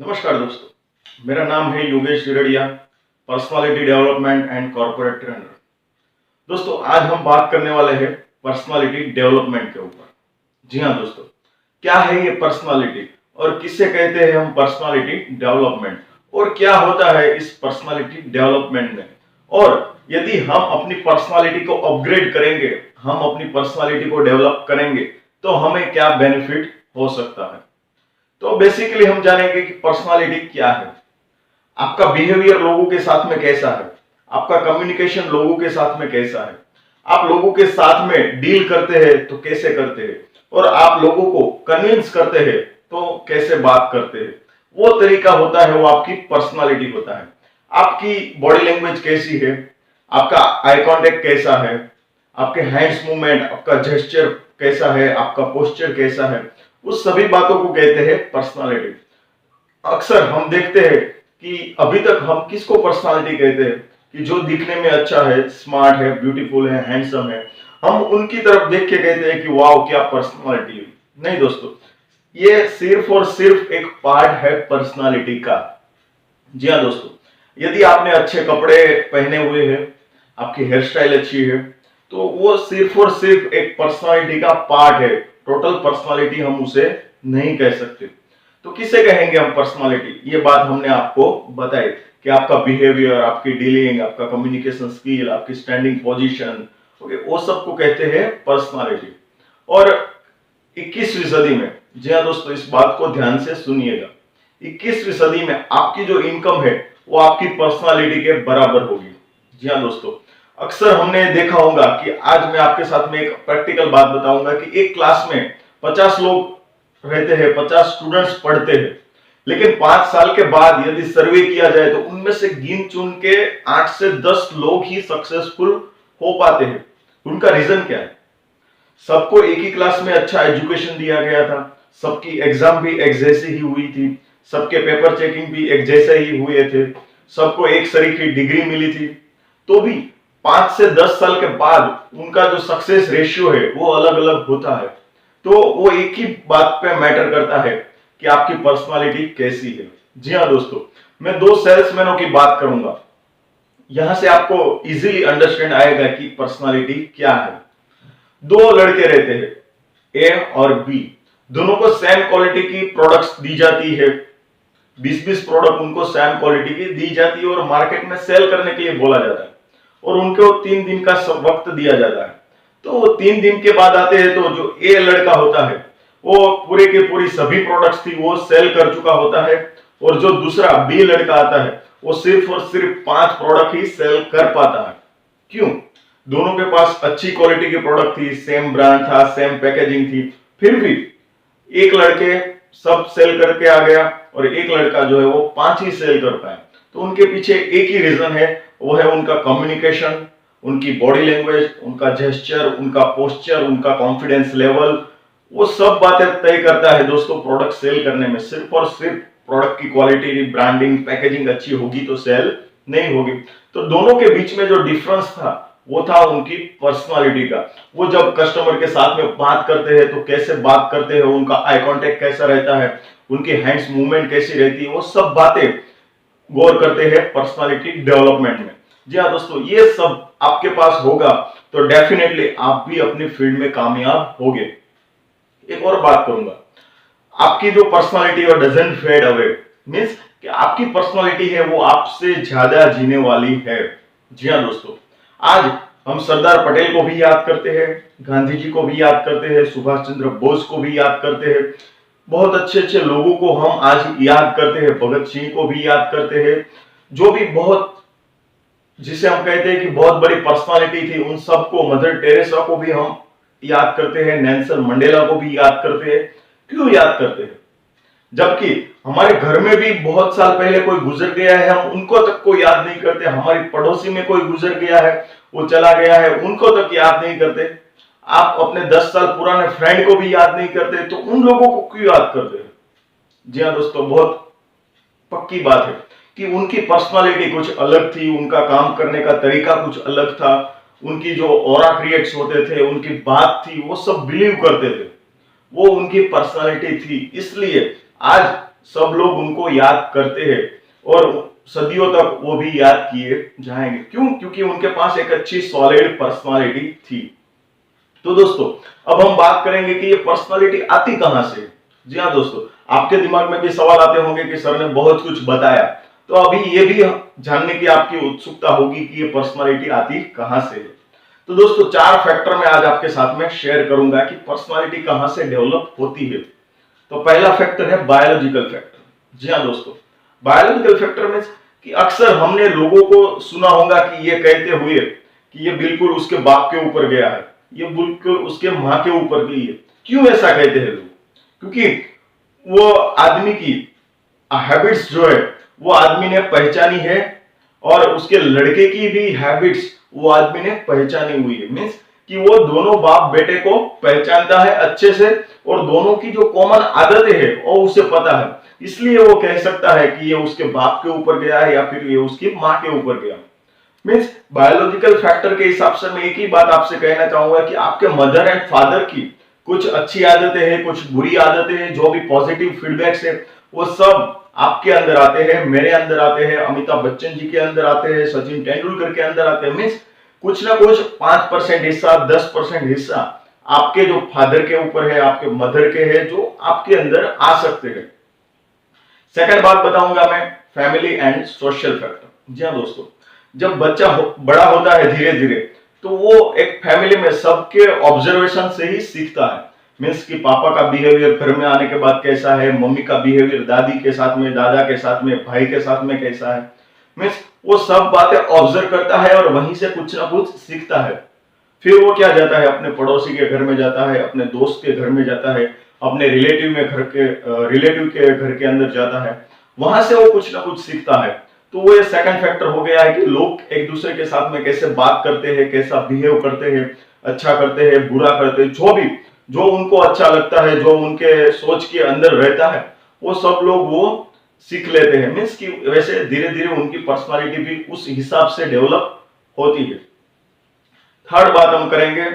नमस्कार दोस्तों, मेरा नाम है Yogesh Jirdiya, personality development and corporate trainer. दोस्तों, आज हम बात करने वाले हैं पर्सनालिटी डेवलपमेंट के ऊपर। जी हाँ दोस्तों, क्या है ये पर्सनालिटी और किससे कहते हैं हम पर्सनालिटी डेवलपमेंट, और क्या होता है इस पर्सनालिटी डेवलपमेंट में, और यदि हम अपनी पर्सनालिटी को अपग्रेड करेंगे, हम अपनी पर्सनालिटी को डेवलप करेंगे तो हमें क्या बेनिफिट हो सकता है। तो बेसिकली हम जानेंगे कि पर्सनालिटी क्या है, आपका बिहेवियर लोगों के साथ में कैसा है, आपका कम्युनिकेशन लोगों के साथ में कैसा है, आप लोगों के साथ में डील करते हैं तो कैसे करते हैं, और आप लोगों को कन्विंस करते हैं तो कैसे बात करते हैं। वो तरीका होता है, वो आपकी पर्सनालिटी होता है। आपकी बॉडी लैंग्वेज कैसी है, आपका आई कांटेक्ट कैसा है, आपके हैंड्स मूवमेंट, आपका जेस्चर कैसा है, आपका पोस्चर कैसा है, उस सभी बातों को कहते हैं पर्सनालिटी। अक्सर हम देखते हैं कि अभी तक हम किसको पर्सनालिटी कहते हैं कि जो दिखने में अच्छा है, स्मार्ट है, ब्यूटीफुल है, हैंडसम है, हम उनकी तरफ देख के कहते हैं कि वाओ क्या पर्सनालिटी है। नहीं दोस्तों, ये सिर्फ और सिर्फ एक पार्ट है पर्सनालिटी का। जी हाँ दोस्तों, यदि आपने अच्छे कपड़े पहने हुए हैं, आपकी हेयर स्टाइल अच्छी है, तो वो सिर्फ और सिर्फ एक पर्सनालिटी का पार्ट है। टोटल पर्सनालिटी हम उसे नहीं कह सकते। तो किसे कहेंगे हम पर्सनालिटी, ये बात हमने आपको बताई कि आपका बिहेवियर, आपकी डीलिंग, आपका कम्युनिकेशन स्किल, आपकी स्टैंडिंग पोजीशन, ओके, वो सब को कहते हैं पर्सनालिटी। और 21वीं सदी में, जी हाँ दोस्तों, इस बात को ध्यान से सुनिएगा, 21वीं सदी में आपकी जो इनकम है वो आपकी पर्सनालिटी के बराबर होगी। जी हाँ दोस्तों, अक्सर हमने देखा होगा कि आज मैं आपके साथ में एक प्रैक्टिकल बात बताऊंगा कि एक क्लास में 50 लोग रहते हैं, 50 स्टूडेंट्स पढ़ते हैं, लेकिन 5 साल के बाद यदि सर्वे किया जाए तो उनमें से गिन चुन के 8 से 10 लोग ही सक्सेसफुल हो पाते हैं। उनका रीजन क्या है? सबको एक ही क्लास में अच्छा एजुकेशन दिया गया था, सबकी एग्जाम भी एक जैसी ही हुई थी, सबके पेपर चेकिंग भी एक जैसे ही हुए थे, सबको एक सरी की डिग्री मिली थी, तो भी 5 से 10 साल के बाद उनका जो सक्सेस रेशियो है वो अलग अलग होता है। तो वो एक ही बात पे मैटर करता है कि आपकी पर्सनालिटी कैसी है। जी हाँ दोस्तों, मैं 2 सेल्समैनों की बात करूंगा, यहां से आपको इजीली अंडरस्टैंड आएगा कि पर्सनालिटी क्या है। 2 लड़के रहते हैं, ए और बी, दोनों को सेम क्वालिटी की प्रोडक्ट्स दी जाती है, 20-20 प्रोडक्ट उनको सेम क्वालिटी की दी जाती है और मार्केट में सेल करने के लिए बोला जाता है, और उनको 3 दिन का वक्त दिया जाता है। तो वो 3 दिन के बाद आते हैं तो जो ए लड़का होता है वो पूरे के पूरी सभी प्रोडक्ट्स थी वो सेल कर चुका होता है, और जो दूसरा बी लड़का आता है वो सिर्फ और सिर्फ 5 प्रोडक्ट ही सेल कर पाता है। क्यों? दोनों के पास अच्छी क्वालिटी की प्रोडक्ट थी, सेम ब्रांड था, सेम पैकेजिंग थी, फिर भी एक लड़के सब सेल करके आ गया और एक लड़का जो है वो 5 ही सेल कर पाए। तो उनके पीछे एक ही रीजन है, वो है उनका कम्युनिकेशन, उनकी बॉडी लैंग्वेज, उनका जेस्चर, उनका पोस्चर, उनका कॉन्फिडेंस लेवल। वो सब बातें तय करता है दोस्तों प्रोडक्ट सेल करने में। सिर्फ और सिर्फ प्रोडक्ट की क्वालिटी, ब्रांडिंग, पैकेजिंग अच्छी होगी तो सेल नहीं होगी। तो दोनों के बीच में जो डिफरेंस था वो था उनकी पर्सनालिटी का। वो जब कस्टमर के साथ में बात करते हैं तो कैसे बात करते हैं, उनका आई कांटेक्ट कैसा रहता है, उनकी हैंड्स मूवमेंट कैसी रहती है, वो सब बातें गौर करते हैं पर्सनालिटी डेवलपमेंट में। जी हाँ दोस्तों, ये सब आपके पास होगा तो डेफिनेटली आप भी अपनी फील्ड में कामयाब होगे। एक और बात करूंगा, आपकी जो पर्सनालिटी है डजंट फेड अवे, मींस कि आपकी पर्सनालिटी है वो आपसे ज्यादा जीने वाली है। जी हाँ दोस्तों, आज हम सरदार पटेल को भी याद करते हैं, गांधी जी को भी याद करते हैं, सुभाष चंद्र बोस को भी याद करते हैं, बहुत अच्छे अच्छे लोगों को हम आज याद करते हैं, भगत सिंह को भी याद करते हैं, जो भी बहुत, जिसे हम कहते हैं कि बहुत बड़ी पर्सनालिटी थी, उन सबको, मदर टेरेसा को भी हम याद करते हैं, नेल्सन मंडेला को भी याद करते हैं। क्यों याद करते हैं? जबकि हमारे घर में भी बहुत साल पहले कोई गुजर गया है, हम उनको तक को याद नहीं करते। हमारी पड़ोसी में कोई गुजर गया है, वो चला गया है, उनको तक याद नहीं करते। आप अपने 10 साल पुराने फ्रेंड को भी याद नहीं करते, तो उन लोगों को क्यों याद करते हैं? जी हाँ दोस्तों, बहुत पक्की बात है कि उनकी पर्सनालिटी कुछ अलग थी, उनका काम करने का तरीका कुछ अलग था, उनकी जो ऑरा क्रिएट्स होते थे, उनकी बात थी, वो सब बिलीव करते थे, वो उनकी पर्सनालिटी थी। इसलिए आज सब लोग उनको याद करते हैं और सदियों तक वो भी याद किए जाएंगे। क्यों? क्योंकि उनके पास एक अच्छी सॉलिड पर्सनालिटी थी। तो दोस्तों, अब हम बात करेंगे कि ये पर्सनालिटी आती कहां से। जी हाँ दोस्तों, आपके दिमाग में भी सवाल आते होंगे कि सर ने बहुत कुछ बताया, तो अभी ये भी जानने की आपकी उत्सुकता होगी कि ये पर्सनालिटी आती कहां से है। तो दोस्तों, 4 फैक्टर मैं आज आपके साथ में शेयर करूंगा कि पर्सनालिटी कहां से डेवलप होती है। तो पहला फैक्टर है बायोलॉजिकल फैक्टर। जी हाँ दोस्तों, बायोलॉजिकल फैक्टर में कि अक्सर हमने लोगों को सुना होगा कि ये कहते हुए कि ये बिल्कुल उसके बाप के ऊपर गया है, ये बिल्कुल उसके माँ के ऊपर गई है। क्यों ऐसा कहते हैं लोग? क्योंकि वो आदमी की हैबिट्स जो है वो आदमी ने पहचानी है और उसके लड़के की भी हैबिट्स वो आदमी ने पहचानी हुई है। मीन्स कि वो दोनों बाप बेटे को पहचानता है अच्छे से और दोनों की जो कॉमन आदतें हैं वो उसे पता है, इसलिए वो कह सकता है कि ये उसके बाप के ऊपर गया है या फिर ये उसकी माँ के ऊपर गया। मीन्स बायोलॉजिकल फैक्टर के हिसाब से मैं एक ही बात आपसे कहना चाहूंगा कि आपके मदर एंड फादर की कुछ अच्छी आदतें हैं, कुछ बुरी आदतें हैं, जो भी पॉजिटिव फीडबैक्स है वो सब आपके अंदर आते हैं, मेरे अंदर आते हैं, अमिताभ बच्चन जी के अंदर आते हैं, सचिन तेंदुलकर के अंदर आते हैं। मीन्स कुछ ना कुछ 5% हिस्सा, 10% हिस्सा आपके जो फादर के ऊपर है, आपके मदर के है, जो आपके अंदर आ सकते हैं। सेकंड बात बताऊंगा मैं, फैमिली एंड सोशल फैक्टर। जी हाँ दोस्तों, जब बच्चा बड़ा होता है धीरे धीरे, तो वो एक फैमिली में सबके ऑब्जर्वेशन से ही सीखता है। मीन्स कि पापा का बिहेवियर घर में आने के बाद कैसा है, मम्मी का बिहेवियर दादी के साथ में, दादा के साथ में, भाई के साथ में कैसा है। मीन्स वो सब बातें ऑब्जर्व करता है और वहीं से कुछ ना कुछ सीखता है। फिर वो क्या जाता है, अपने पड़ोसी के घर में जाता है, अपने दोस्त के घर में जाता है, अपने रिलेटिव के घर के अंदर जाता है, वहां से वो कुछ ना कुछ सीखता है। तो वो ये सेकंड फैक्टर हो गया है कि लोग एक दूसरे के साथ में कैसे बात करते हैं, कैसा बिहेव करते हैं, अच्छा करते हैं, बुरा करते हैं, जो उनको अच्छा लगता है, जो उनके सोच के अंदर रहता है, वो सब लोग वो सीख लेते हैं। मीन्स कि वैसे धीरे धीरे उनकी पर्सनालिटी भी उस हिसाब से डेवलप होती है। थर्ड बात हम करेंगे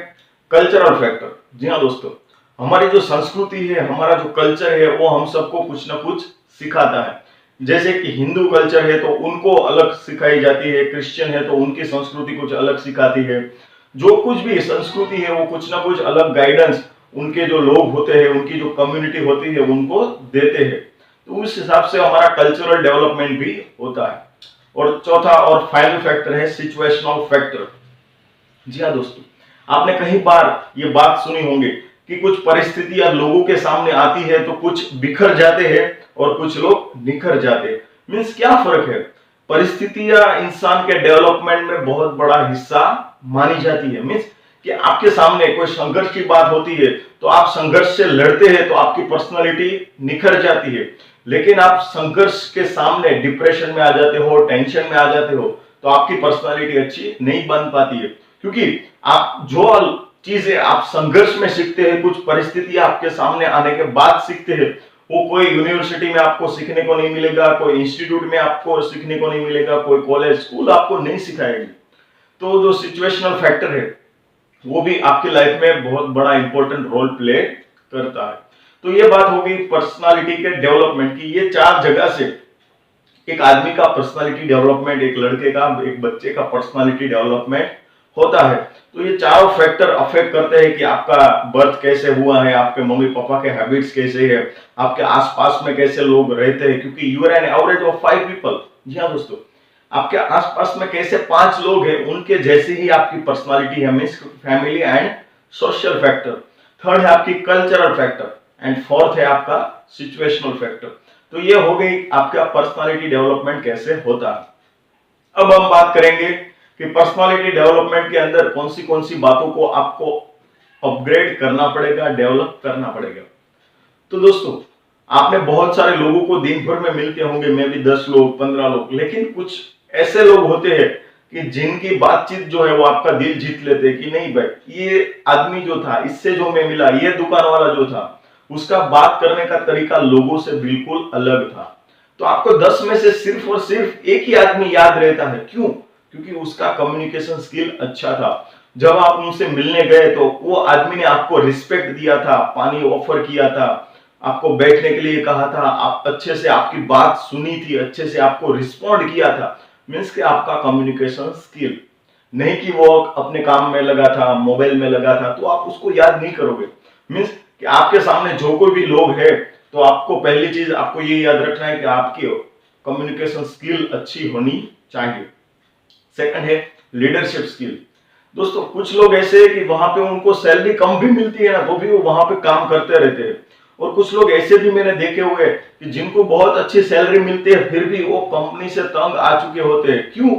कल्चरल फैक्टर। जी हाँ दोस्तों, हमारी जो संस्कृति है, हमारा जो कल्चर है, वो हम सबको कुछ ना कुछ सिखाता है। जैसे कि हिंदू कल्चर है तो उनको अलग सिखाई जाती है, क्रिश्चियन है तो उनकी संस्कृति कुछ अलग सिखाती है। जो कुछ भी संस्कृति है वो कुछ ना कुछ अलग गाइडेंस उनके जो लोग होते हैं, उनकी जो कम्युनिटी होती है, उनको देते हैं। तो उस हिसाब से हमारा कल्चरल डेवलपमेंट भी होता है। और चौथा और फाइनल फैक्टर है सिचुएशनल फैक्टर। जी हाँ दोस्तों, आपने कई बार ये बात सुनी होंगी कि कुछ परिस्थितियां लोगों के सामने आती है तो कुछ बिखर जाते हैं और कुछ लोग निखर जाते हैं। मीन्स क्या फर्क है? परिस्थितियां इंसान के डेवलपमेंट में बहुत बड़ा हिस्सा मानी जाती है। मीन्स कि आपके सामने कोई संघर्ष की बात होती है तो आप संघर्ष से लड़ते हैं तो आपकी पर्सनालिटी निखर जाती है। लेकिन आप संघर्ष के सामने डिप्रेशन में आ जाते हो, टेंशन में आ जाते हो, तो आपकी पर्सनालिटी अच्छी नहीं बन पाती है। क्योंकि आप जो चीजें आप संघर्ष में सीखते हैं, कुछ परिस्थिति आपके सामने आने के बाद सीखते हैं, वो कोई यूनिवर्सिटी में आपको सीखने को नहीं मिलेगा, कोई इंस्टीट्यूट में आपको सीखने को नहीं मिलेगा, कोई कॉलेज स्कूल आपको नहीं सिखाएगी। तो जो सिचुएशनल फैक्टर है वो भी आपकी लाइफ में बहुत बड़ा इंपॉर्टेंट रोल प्ले करता है। तो ये बात होगी पर्सनालिटी के डेवलपमेंट की। ये 4 जगह से एक आदमी का पर्सनालिटी डेवलपमेंट, एक लड़के का, एक बच्चे का पर्सनालिटी डेवलपमेंट होता है। तो ये चारों फैक्टर अफेक्ट करते हैं कि आपका बर्थ कैसे हुआ है, आपके मम्मी पापा के हैबिट्स कैसे है, आपके आसपास में कैसे लोग रहते हैं। क्योंकि you are an average of 5 people. जी हाँ दोस्तों, आपके आसपास में कैसे 5 लोग हैं, उनके जैसे ही आपकी पर्सनालिटी है। Means family and social factor. Third है आपकी कल्चरल फैक्टर एंड फोर्थ है आपका सिचुएशनल फैक्टर। तो ये हो गई आपका पर्सनालिटी डेवलपमेंट कैसे होता है। अब हम बात करेंगे कि पर्सनालिटी डेवलपमेंट के अंदर कौन सी बातों को आपको अपग्रेड करना पड़ेगा, डेवलप करना पड़ेगा। तो दोस्तों, आपने बहुत सारे लोगों को दिन भर में मिलते होंगे, मे भी 10 लोग, 15 लोग, लेकिन कुछ ऐसे लोग होते हैं कि जिनकी बातचीत जो है वो आपका दिल जीत लेते हैं कि नहीं भाई, ये आदमी जो था, इससे जो मैं मिला, ये दुकान वाला जो था, उसका बात करने का तरीका लोगों से बिल्कुल अलग था। तो आपको 10 में से सिर्फ और सिर्फ एक ही आदमी याद रहता है। क्यों? क्योंकि उसका कम्युनिकेशन स्किल अच्छा था। जब आप उनसे मिलने गए तो वो आदमी ने आपको रिस्पेक्ट दिया था, पानी ऑफर किया था, आपको बैठने के लिए कहा था, आप अच्छे से आपकी बात सुनी थी, अच्छे से आपको रिस्पॉन्ड किया था, मीन्स कि आपका कम्युनिकेशन स्किल। नहीं कि वो अपने काम में लगा था, मोबाइल में लगा था, तो आप उसको याद नहीं करोगे। मीन्स कि आपके सामने जो कोई भी लोग है, तो आपको पहली चीज आपको ये याद रखना है कि आपकी कम्युनिकेशन स्किल अच्छी होनी चाहिए। सेकंड है लीडरशिप स्किल। दोस्तों कुछ लोग ऐसे हैं कि वहां पे उनको सैलरी कम भी मिलती है ना, तो भी वो वहां पे काम करते रहते हैं। और कुछ लोग ऐसे भी मैंने देखे हुए हैं कि जिनको बहुत अच्छी सैलरी मिलती है, फिर भी वो कंपनी से तंग आ चुके होते हैं। क्यों?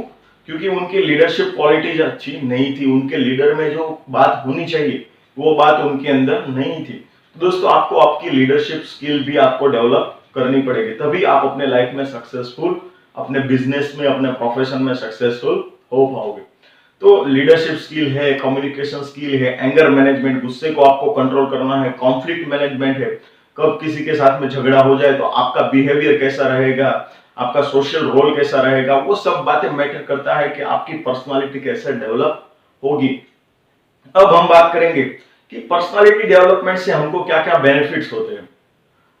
क्योंकि उनकी लीडरशिप क्वालिटीज अच्छी नहीं थी, उनके लीडर में जो बात होनी चाहिए वो बात उनके अंदर नहीं थी। तो दोस्तों आपको आपकी लीडरशिप स्किल भी आपको डेवलप करनी पड़ेगी, तभी आप अपने लाइफ में सक्सेसफुल, अपने बिजनेस में, अपने प्रोफेशन में सक्सेसफुल हो पाओगे। तो लीडरशिप स्किल है, कम्युनिकेशन स्किल है, एंगर मैनेजमेंट, गुस्से को आपको कंट्रोल करना है, कॉन्फ्लिक्ट मैनेजमेंट है, कब किसी के साथ में झगड़ा हो जाए तो आपका बिहेवियर कैसा रहेगा, आपका सोशल रोल कैसा रहेगा, वो सब बातें मैटर करता है कि आपकी पर्सनालिटी कैसे डेवलप होगी। अब हम बात करेंगे कि पर्सनालिटी डेवलपमेंट से हमको क्या क्या बेनिफिट्स होते हैं।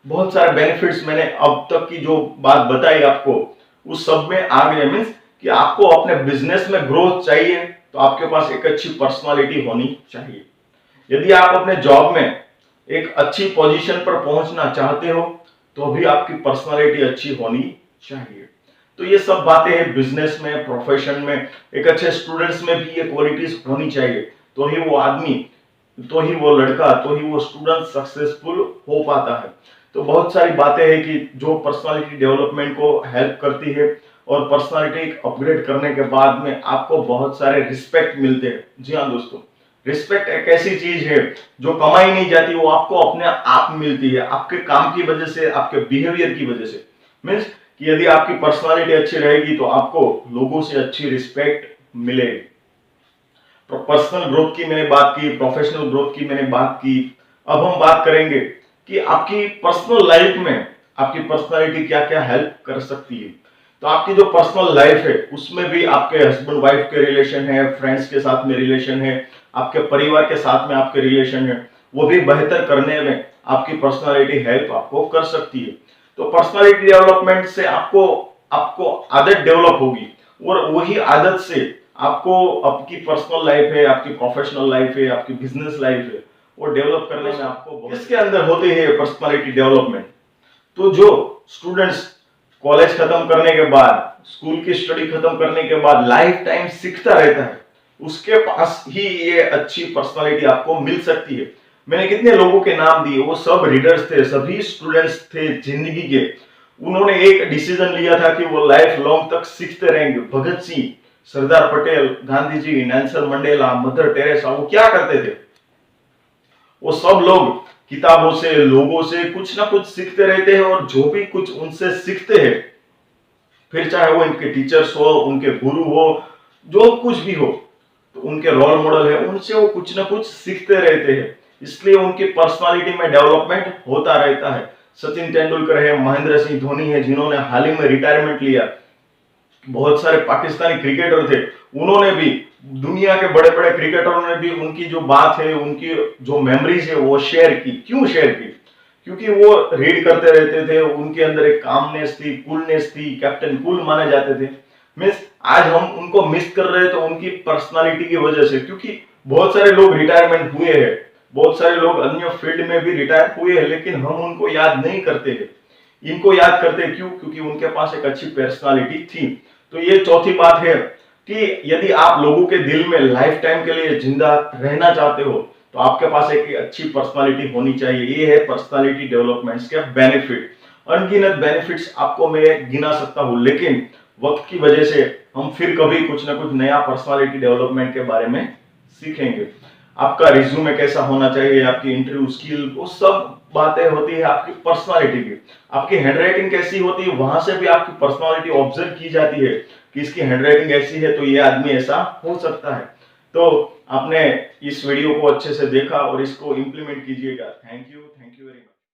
बहुत सारे बेनिफिट्स मैंने अब तक की जो बात बताई आपको उस सब में आ गए। मीन्स कि आपको अपने बिजनेस में ग्रोथ चाहिए तो आपके पास एक अच्छी पर्सनालिटी होनी चाहिए। यदि आप अपने जॉब में एक अच्छी पोजीशन पर पहुंचना चाहते हो तो भी आपकी पर्सनालिटी अच्छी होनी चाहिए। तो ये सब बातें हैं बिजनेस में, प्रोफेशन में, एक अच्छे स्टूडेंट्स में भी ये क्वालिटीज होनी चाहिए, तो ही वो आदमी, तो ही वो लड़का, तो ही वो स्टूडेंट सक्सेसफुल हो पाता है। तो बहुत सारी बातें हैं कि जो पर्सनालिटी डेवलपमेंट को हेल्प करती है, और पर्सनालिटी अपग्रेड करने के बाद में आपको बहुत सारे रिस्पेक्ट मिलते हैं। जी हाँ दोस्तों, रिस्पेक्ट एक ऐसी चीज है जो कमाई नहीं जाती, वो आपको अपने आप मिलती है, आपके काम की वजह से, आपके बिहेवियर की वजह से। मीन्स कि यदि आपकी पर्सनालिटी अच्छी रहेगी तो आपको लोगों से अच्छी रिस्पेक्ट मिलेगी। तो पर्सनल ग्रोथ की मैंने बात की, प्रोफेशनल ग्रोथ की मैंने बात की। अब हम बात करेंगे कि आपकी पर्सनल लाइफ में आपकी पर्सनालिटी क्या क्या हेल्प कर सकती है। तो आपकी जो पर्सनल लाइफ है उसमें भी आपके हस्बैंड वाइफ के रिलेशन है, फ्रेंड्स के साथ में रिलेशन है, आपके परिवार के साथ में आपके रिलेशन है, वो भी बेहतर करने में आपकी पर्सनालिटी हेल्प आपको कर सकती है। तो पर्सनालिटी डेवलपमेंट से आपको आपको आदत डेवलप होगी, और वही आदत से आपको आपकी पर्सनल लाइफ है, आपकी प्रोफेशनल लाइफ है, आपकी बिजनेस लाइफ है, वो डेवलप करने में आपको इसके अंदर होती है पर्सनालिटी डेवलपमेंट। तो जो स्टूडेंट्स कॉलेज खत्म करने के बाद, स्कूल की स्टडी खत्म करने के बाद लाइफ टाइम सीखता रहता है, उसके पास ही ये अच्छी पर्सनालिटी आपको मिल सकती है। मैंने कितने लोगों के नाम दिए, वो सब रीडर्स थे, सभी स्टूडेंट्स थे जिंदगी के। उन्होंने एक डिसीजन लिया था कि वो लाइफ लॉन्ग तक सीखते रहेंगे। Bhagat Singh, Sardar Patel, Gandhi ji, Nelson Mandela, mother Teresa, वो क्या करते थे? वो सब लोग किताबों से, लोगों से कुछ ना कुछ सीखते रहते हैं, और जो भी कुछ उनसे सीखते हैं, फिर चाहे वो उनके टीचर्स हो, उनके गुरु हो, जो कुछ भी हो, तो उनके रोल मॉडल है, उनसे वो कुछ ना कुछ सीखते रहते हैं। इसलिए उनकी पर्सनालिटी में डेवलपमेंट होता रहता है। सचिन तेंदुलकर है, महेंद्र सिंह धोनी है, जिन्होंने हाल ही में रिटायरमेंट लिया। बहुत सारे पाकिस्तानी क्रिकेटर थे, उन्होंने भी, दुनिया के बड़े बड़े क्रिकेटरों ने भी उनकी जो बात है, उनकी जो मेमोरीज है वो शेयर की। क्यों शेयर की? क्योंकि वो रीड करते रहते थे, उनके अंदर एक कामनेस थी, कूलनेस थी, कैप्टन कूल माने जाते थे। मीन्स आज हम उनको मिस कर रहे हैं तो उनकी पर्सनालिटी की वजह से, क्योंकि बहुत सारे लोग रिटायरमेंट हुए हैं, बहुत सारे लोग अन्य फील्ड में भी रिटायर हुए हैं, लेकिन हम उनको याद नहीं करते हैं। इनको याद करते क्यों? क्योंकि उनके पास एक अच्छी पर्सनालिटी थी। तो ये चौथी बात है कि यदि आप लोगों के दिल में लाइफ टाइम के लिए जिंदा रहना चाहते हो तो आपके पास एक अच्छी पर्सनालिटी होनी चाहिए। ये है पर्सनालिटी डेवलपमेंट के बेनिफिट। अनगिनत बेनिफिट्स आपको मैं गिना सकता हूं, लेकिन वक्त की वजह से हम फिर कभी कुछ ना कुछ नया पर्सनालिटी डेवलपमेंट के बारे में सीखेंगे। आपका रिज्यूमे कैसा होना चाहिए, आपकी इंटरव्यू स्किल, वो सब बातें होती है आपकी पर्सनालिटी की। आपकी हैंडराइटिंग कैसी होती है, वहां से भी आपकी पर्सनालिटी ऑब्जर्व की जाती है कि इसकी हैंडराइटिंग ऐसी है तो ये आदमी ऐसा हो सकता है। तो आपने इस वीडियो को अच्छे से देखा और इसको इंप्लीमेंट कीजिएगा। Thank you very much.